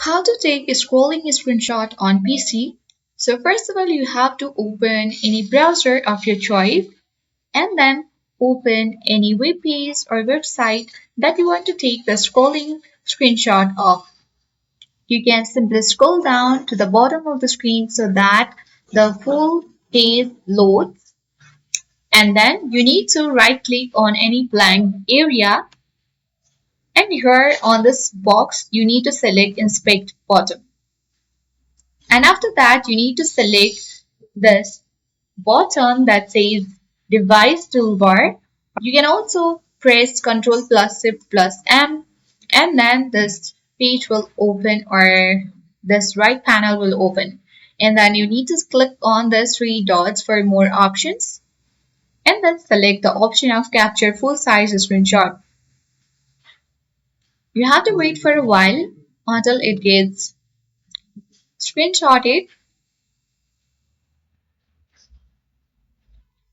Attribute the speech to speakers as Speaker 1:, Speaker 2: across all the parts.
Speaker 1: How to take a scrolling screenshot on PC. So first of all, you have to open any browser of your choice and then open any web page or website that you want to take the scrolling screenshot of. You can simply scroll down to the bottom of the screen so that the full page loads, and then you need to right click on any blank area, and here on this box you need to select inspect bottom. And after that, you need to select this button that says device toolbar. You can also press Ctrl plus Shift plus M, and then this page will open, or this right panel will open. And then you need to click on the three dots for more options, and then select the option of capture full size screenshot. You have to wait for a while until it gets screenshotted.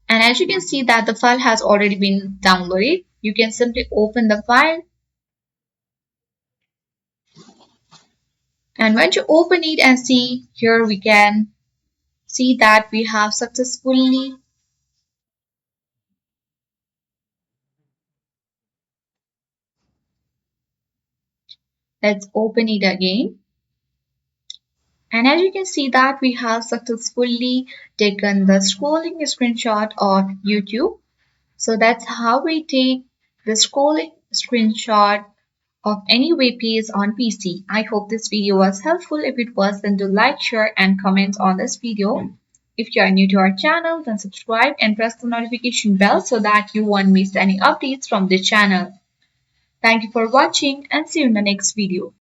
Speaker 1: And as you can see that the file has already been downloaded, you can simply open the file. And once you open it and see, here we can see that we have successfully. Let's open it again. And as you can see that we have successfully taken the scrolling screenshot of YouTube. So that's how we take the scrolling screenshot of any web page on PC. I hope this video was helpful. If it was, then do like, share and comment on this video. If you are new to our channel, then subscribe and press the notification bell so that you won't miss any updates from the channel. Thank you for watching and see you in the next video.